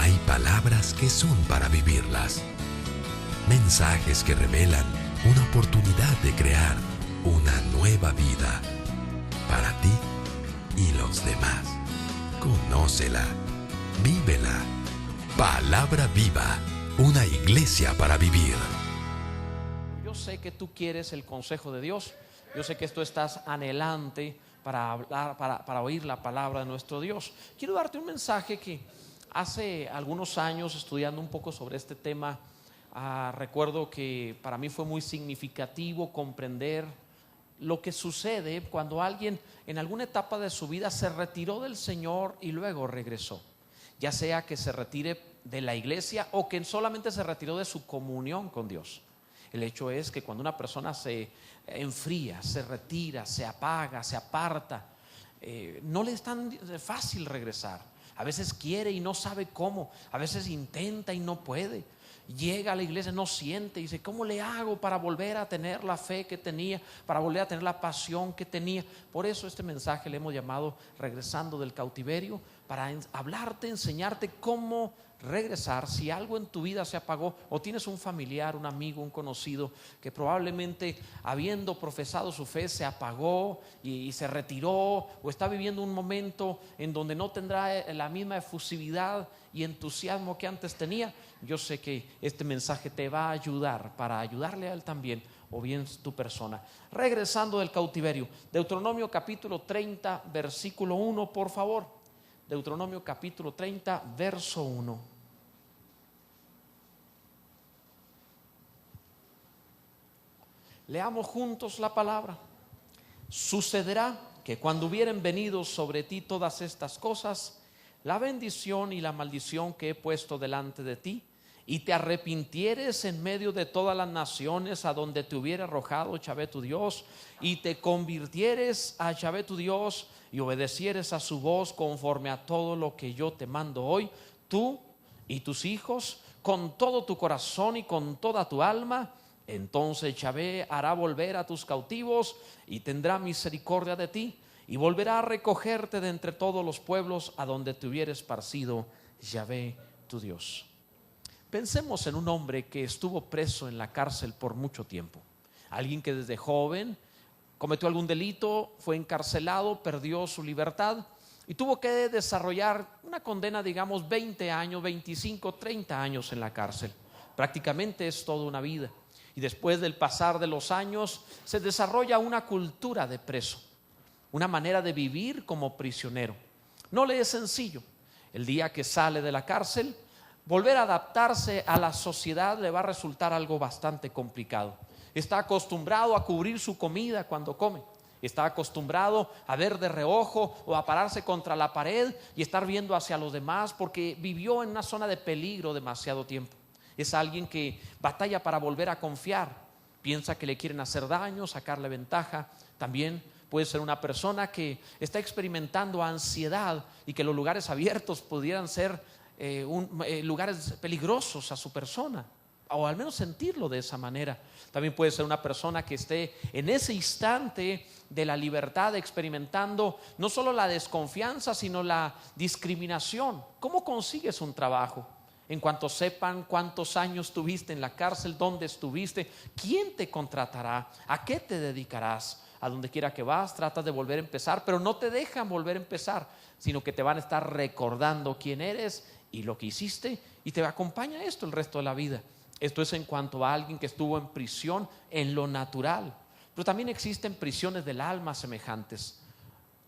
Hay palabras que son para vivirlas. Mensajes que revelan una oportunidad de crear una nueva vida para ti y los demás. Conócela, vívela. Palabra viva, una iglesia para vivir. Yo sé que tú quieres el consejo de Dios. Yo sé que tú estás anhelante para hablar, para oír la palabra de nuestro Dios. Quiero darte un mensaje que hace algunos años, estudiando un poco sobre este tema, recuerdo que para mí fue muy significativo comprender lo que sucede cuando alguien en alguna etapa de su vida se retiró del Señor y luego regresó. Ya sea que se retire de la iglesia o que solamente se retiró de su comunión con Dios. El hecho es que cuando una persona se enfría, se retira, se apaga, se aparta, no le es tan fácil regresar. A veces quiere y no sabe cómo, a veces intenta y no puede. Llega a la iglesia, no siente y dice: ¿cómo le hago para volver a tener la fe que tenía, para volver a tener la pasión que tenía? Por eso este mensaje le hemos llamado Regresando del Cautiverio, para hablarte, enseñarte cómo regresar si algo en tu vida se apagó, o tienes un familiar, un amigo, un conocido que probablemente, habiendo profesado su fe, se apagó y se retiró, o está viviendo un momento en donde no tendrá la misma efusividad y entusiasmo que antes tenía. Yo sé que este mensaje te va a ayudar, para ayudarle a él también, o bien tu persona. Regresando del cautiverio, Deuteronomio capítulo 30 versículo 1, por favor. Deuteronomio capítulo 30 verso 1. Leamos juntos la palabra. Sucederá que cuando hubieren venido sobre ti todas estas cosas, la bendición y la maldición que he puesto delante de ti, y te arrepintieres en medio de todas las naciones a donde te hubiera arrojado Yahvé tu Dios, y te convirtieres a Yahvé tu Dios y obedecieres a su voz conforme a todo lo que yo te mando hoy, tú y tus hijos, con todo tu corazón y con toda tu alma, entonces Yahvé hará volver a tus cautivos y tendrá misericordia de ti, y volverá a recogerte de entre todos los pueblos a donde te hubiera esparcido Yahvé tu Dios. Pensemos en un hombre que estuvo preso en la cárcel por mucho tiempo. Alguien que desde joven cometió algún delito, fue encarcelado, perdió su libertad y tuvo que desarrollar una condena, digamos 20 años, 25, 30 años en la cárcel. Prácticamente es toda una vida. Y después del pasar de los años se desarrolla una cultura de preso, una manera de vivir como prisionero. No le es sencillo. El día que sale de la cárcel, volver a adaptarse a la sociedad le va a resultar algo bastante complicado. Está acostumbrado a cubrir su comida cuando come. Está acostumbrado a ver de reojo o a pararse contra la pared y estar viendo hacia los demás, porque vivió en una zona de peligro demasiado tiempo. Es alguien que batalla para volver a confiar. Piensa que le quieren hacer daño, sacarle ventaja. También puede ser una persona que está experimentando ansiedad y que los lugares abiertos pudieran ser lugares peligrosos a su persona, o al menos sentirlo de esa manera. También puede ser una persona que esté en ese instante de la libertad experimentando no solo la desconfianza, sino la discriminación. ¿Cómo consigues un trabajo? En cuanto sepan cuántos años tuviste en la cárcel, dónde estuviste, quién te contratará, a qué te dedicarás. A donde quiera que vas, tratas de volver a empezar, pero no te dejan volver a empezar, sino que te van a estar recordando quién eres y lo que hiciste, y te acompaña esto el resto de la vida. Esto es en cuanto a alguien que estuvo en prisión en lo natural, pero también existen prisiones del alma semejantes.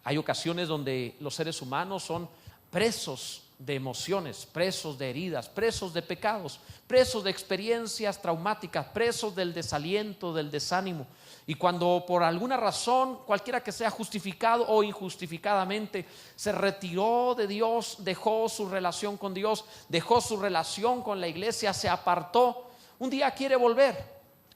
Hay ocasiones donde los seres humanos son presos de emociones, presos de heridas, presos de pecados, presos de experiencias traumáticas, presos del desaliento, del desánimo. Y cuando por alguna razón, cualquiera que sea, justificado o injustificadamente, se retiró de Dios, dejó su relación con Dios, dejó su relación con la iglesia, se apartó, un día quiere volver,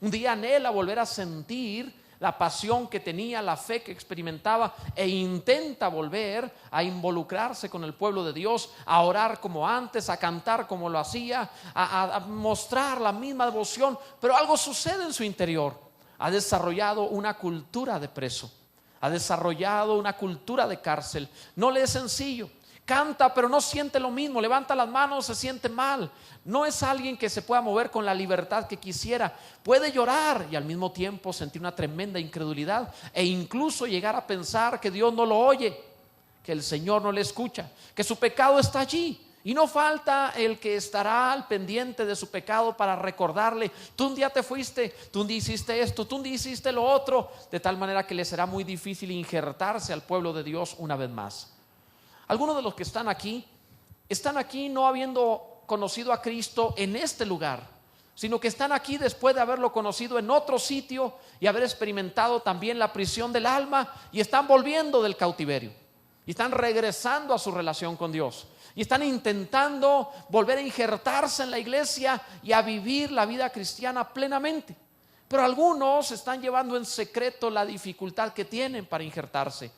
un día anhela volver a sentir la pasión que tenía, la fe que experimentaba, e intenta volver a involucrarse con el pueblo de Dios, a orar como antes, a cantar como lo hacía, a mostrar la misma devoción, pero algo sucede en su interior. Ha desarrollado una cultura de preso, ha desarrollado una cultura de cárcel. No le es sencillo. canta pero no siente lo mismo, levanta las manos, se siente mal. No es alguien que se pueda mover con la libertad que quisiera. Puede llorar y al mismo tiempo sentir una tremenda incredulidad e incluso llegar a pensar que Dios no lo oye, que el Señor no le escucha, que su pecado está allí. Y no falta el que estará al pendiente de su pecado para recordarle: tú un día te fuiste, tú un día hiciste esto, tú un día hiciste lo otro, de tal manera que le será muy difícil injertarse al pueblo de Dios una vez más. Algunos de los que están aquí no habiendo conocido a Cristo en este lugar, sino que están aquí después de haberlo conocido en otro sitio y haber experimentado también la prisión del alma, y están volviendo del cautiverio y están regresando a su relación con Dios. Y están intentando volver a injertarse en la iglesia y a vivir la vida cristiana plenamente. Pero algunos están llevando en secreto la dificultad que tienen para injertarse.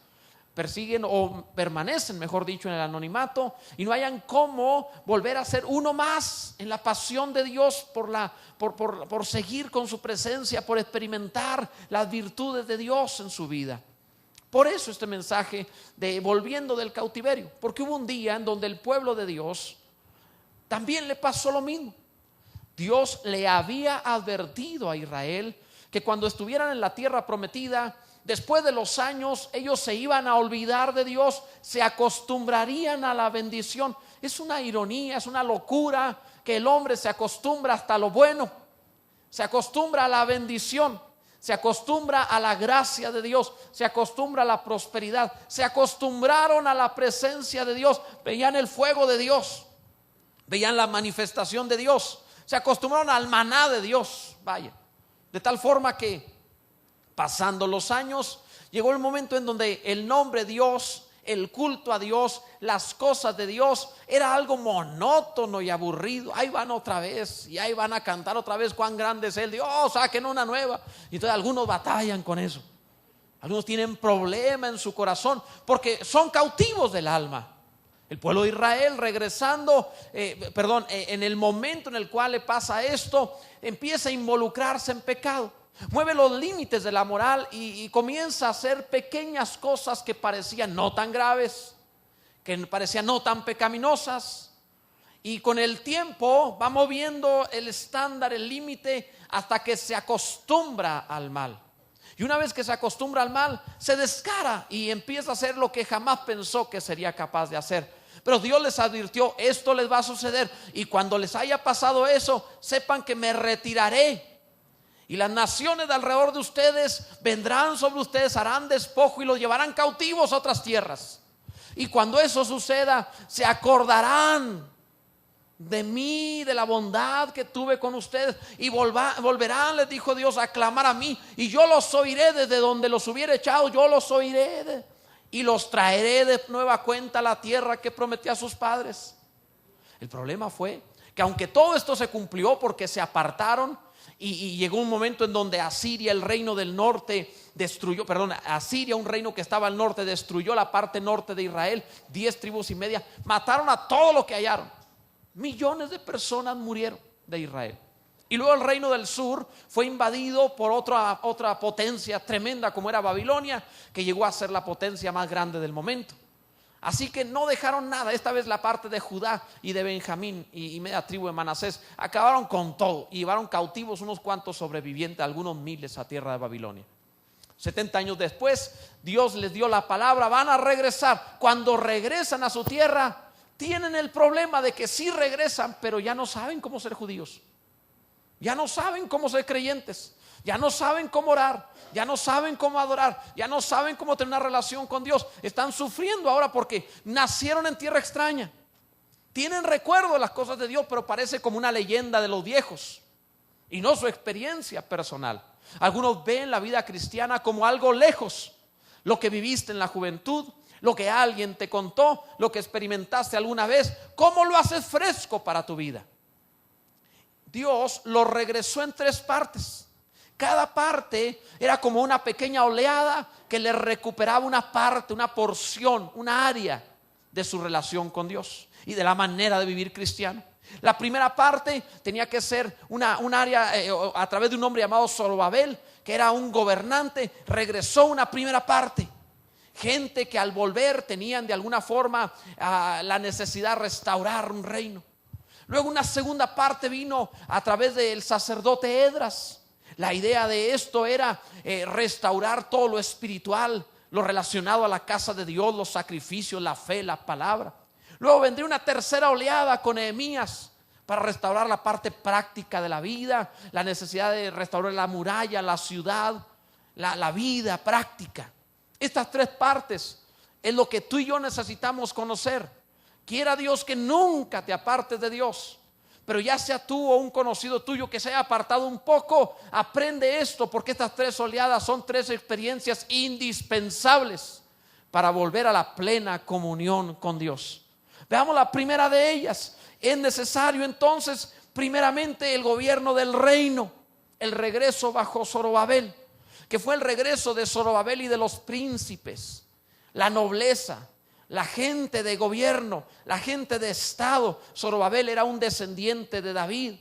Persiguen o permanecen, mejor dicho, en el anonimato y no hayan cómo volver a ser uno más en la pasión de Dios por seguir con su presencia, por experimentar las virtudes de Dios en su vida. Por eso este mensaje de volviendo del cautiverio, porque hubo un día en donde el pueblo de Dios también le pasó lo mismo. Dios le había advertido a Israel que cuando estuvieran en la tierra prometida, después de los años, ellos se iban a olvidar de Dios, se acostumbrarían a la bendición. Es una ironía, es una locura que el hombre se acostumbra hasta lo bueno, se acostumbra a la bendición, se acostumbra a la gracia de Dios, se acostumbra a la prosperidad, se acostumbraron a la presencia de Dios, veían el fuego de Dios, veían la manifestación de Dios, se acostumbraron al maná de Dios, vaya, de tal forma que pasando los años llegó el momento en donde el nombre Dios, el culto a Dios, las cosas de Dios era algo monótono y aburrido. Ahí van otra vez y ahí van a cantar otra vez cuán grande es el Dios, saquen una nueva. Y entonces algunos batallan con eso, algunos tienen problema en su corazón porque son cautivos del alma. El pueblo de Israel regresando, en el momento en el cual le pasa esto, empieza a involucrarse en pecado. Mueve los límites de la moral y comienza a hacer pequeñas cosas que parecían no tan graves, que parecían no tan pecaminosas, y con el tiempo va moviendo el estándar, el límite, hasta que se acostumbra al mal. Y una vez que se acostumbra al mal, se descara y empieza a hacer lo que jamás pensó que sería capaz de hacer. Pero Dios les advirtió: esto les va a suceder, y cuando les haya pasado eso, sepan que me retiraré. Y las naciones de alrededor de ustedes vendrán sobre ustedes, harán despojo y los llevarán cautivos a otras tierras. Y cuando eso suceda, se acordarán de mí, de la bondad que tuve con ustedes, y volverán, les dijo Dios, a clamar a mí, y yo los oiré desde donde los hubiera echado. Yo los oiré y los traeré de nueva cuenta a la tierra que prometí a sus padres. El problema fue que aunque todo esto se cumplió porque se apartaron, y llegó un momento en donde Asiria, el reino del norte, Asiria, un reino que estaba al norte, destruyó la parte norte de Israel, 10 tribus y media, mataron a todo lo que hallaron. Millones de personas murieron de Israel. Y luego el reino del sur fue invadido por otra potencia tremenda como era Babilonia, que llegó a ser la potencia más grande del momento. Así que no dejaron nada. Esta vez la parte de Judá y de Benjamín y media tribu de Manasés acabaron con todo y llevaron cautivos unos cuantos sobrevivientes, algunos miles, a tierra de Babilonia. 70 años después, Dios les dio la palabra: van a regresar. Cuando regresan a su tierra, tienen el problema de que sí regresan, pero ya no saben cómo ser judíos, ya no saben cómo ser creyentes, ya no saben cómo orar, ya no saben cómo adorar, ya no saben cómo tener una relación con Dios. Están sufriendo ahora porque nacieron en tierra extraña. Tienen recuerdo de las cosas de Dios, pero parece como una leyenda de los viejos y no su experiencia personal. Algunos ven la vida cristiana como algo lejos, lo que viviste en la juventud, lo que alguien te contó, lo que experimentaste alguna vez. ¿Cómo lo haces fresco para tu vida? Dios lo regresó en 3 partes. Cada parte era como una pequeña oleada que le recuperaba una parte, una porción, una área de su relación con Dios y de la manera de vivir cristiano. La primera parte tenía que ser un área a través de un hombre llamado Zorobabel, que era un gobernante. Regresó una primera parte. gente que al volver tenían de alguna forma la necesidad de restaurar un reino. Luego una segunda parte vino a través del sacerdote Esdras. La idea de esto era restaurar todo lo espiritual, lo relacionado a la casa de Dios, los sacrificios, la fe, la palabra. Luego vendría una tercera oleada con Nehemías para restaurar la parte práctica de la vida, la necesidad de restaurar la muralla, la ciudad, la vida práctica. Estas tres partes es lo que tú y yo necesitamos conocer. Quiera Dios que nunca te apartes de Dios. Pero ya sea tú o un conocido tuyo que se haya apartado un poco, aprende esto, porque estas tres oleadas son tres experiencias indispensables para volver a la plena comunión con Dios. Veamos la primera de ellas. Es necesario entonces, primeramente, el gobierno del reino, el regreso bajo Zorobabel, que fue el regreso de Zorobabel y de los príncipes, la nobleza, la gente de gobierno, la gente de estado. Zorobabel era un descendiente de David,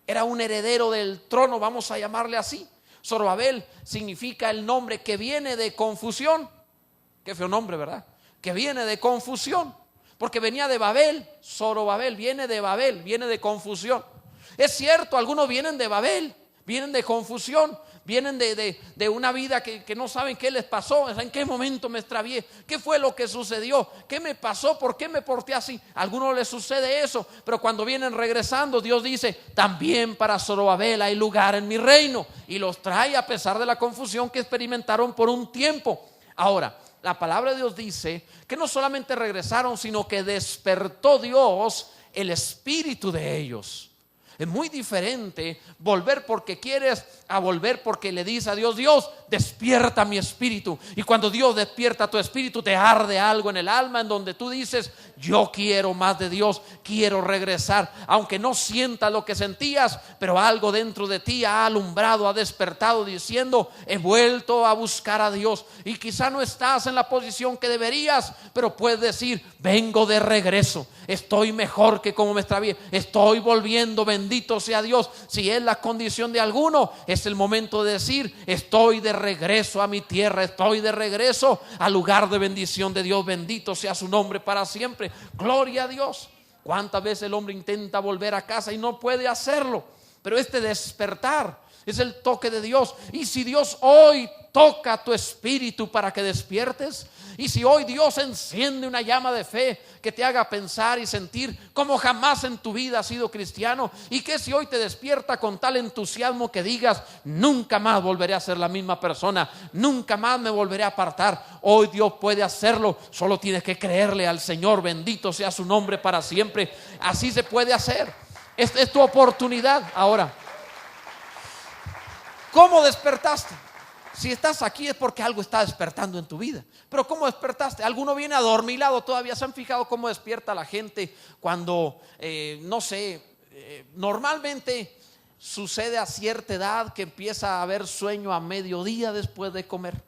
era un heredero del trono, vamos a llamarle así. Zorobabel significa el nombre que viene de confusión. Qué feo nombre, ¿verdad? Que viene de confusión, porque venía de Babel. Zorobabel viene de Babel, viene de confusión. Es cierto, algunos vienen de Babel, vienen de confusión, vienen de una vida que no saben qué les pasó, en qué momento me extravié, qué fue lo que sucedió, qué me pasó, por qué me porté así. A algunos les sucede eso, pero cuando vienen regresando, Dios dice: también para Zorobabel hay lugar en mi reino, y los trae a pesar de la confusión que experimentaron por un tiempo. Ahora, la palabra de Dios dice que no solamente regresaron, sino que despertó Dios el espíritu de ellos. Es muy diferente volver porque quieres a volver porque le dices a Dios: Dios, despierta mi espíritu. Y cuando Dios despierta tu espíritu, te arde algo en el alma, en donde tú dices: yo quiero más de Dios, quiero regresar. Aunque no sientas lo que sentías, pero algo dentro de ti ha alumbrado, ha despertado, diciendo: he vuelto a buscar a Dios. Y quizá no estás en la posición que deberías, pero puedes decir: vengo de regreso, estoy mejor que como me extravié, estoy volviendo. Bendito sea Dios. Si es la condición de alguno, es el momento de decir: estoy de regreso a mi tierra, estoy de regreso al lugar de bendición de Dios. Bendito sea su nombre para siempre. Gloria a Dios. ¿Cuántas veces el hombre intenta volver a casa y no puede hacerlo? Pero este despertar es el toque de Dios. Y si Dios hoy toca tu espíritu para que despiertes, y si hoy Dios enciende una llama de fe que te haga pensar y sentir como jamás en tu vida has sido cristiano, y que si hoy te despierta con tal entusiasmo que digas: nunca más volveré a ser la misma persona, nunca más me volveré a apartar. Hoy Dios puede hacerlo, solo tienes que creerle al Señor. Bendito sea su nombre para siempre. Así se puede hacer. Esta es tu oportunidad. Ahora, ¿cómo despertaste? Si estás aquí es porque algo está despertando en tu vida. Pero ¿cómo despertaste? Alguno viene adormilado todavía. ¿Se han fijado cómo despierta la gente cuando, normalmente sucede a cierta edad que empieza a haber sueño a mediodía después de comer?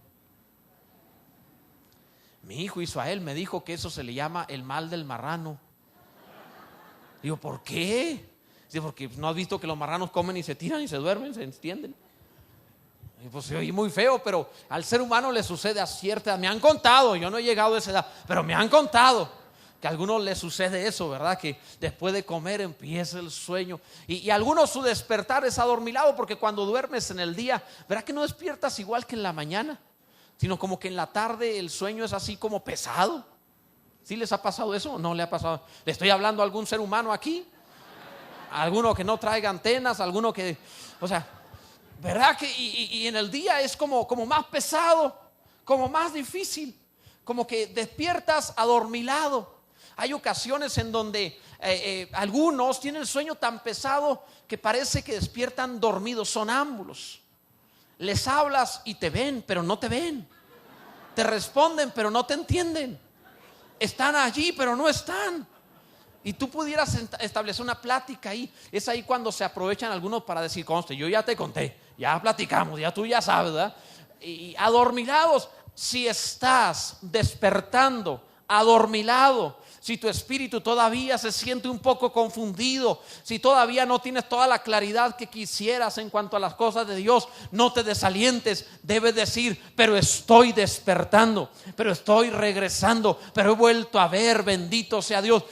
Mi hijo Israel me dijo que eso se le llama el mal del marrano. Digo, ¿por qué? Dice: porque no has visto que los marranos comen y se tiran y se duermen, se extienden. Pues se oye muy feo, pero al ser humano le sucede a cierta edad. Me han contado, yo no he llegado a esa edad, pero me han contado que a algunos les sucede eso, ¿verdad? Que después de comer empieza el sueño. Y a algunos su despertar es adormilado, porque cuando duermes en el día, ¿verdad que no despiertas igual que en la mañana? Sino como que en la tarde el sueño es así como pesado. ¿Sí les ha pasado eso o no le ha pasado? ¿Le estoy hablando a algún ser humano aquí? ¿A alguno que no traiga antenas? ¿A alguno que, ¿verdad que y en el día es como más pesado, como más difícil, como que despiertas adormilado? Hay ocasiones en donde algunos tienen el sueño tan pesado que parece que despiertan dormidos, sonámbulos. Les hablas y te ven, pero no te ven. Te responden, pero no te entienden. Están allí, pero no están. Y tú pudieras establecer una plática ahí. Es ahí cuando se aprovechan algunos para decir: conste, yo ya te conté, ya platicamos, ya tú ya sabes, ¿verdad? Y adormilados. Si estás despertando adormilado, Si tu espíritu todavía se siente un poco confundido, si todavía no tienes toda la claridad que quisieras en cuanto a las cosas de Dios, no te desalientes. Debes decir: pero estoy despertando, pero estoy regresando, pero he vuelto a ver, bendito sea Dios.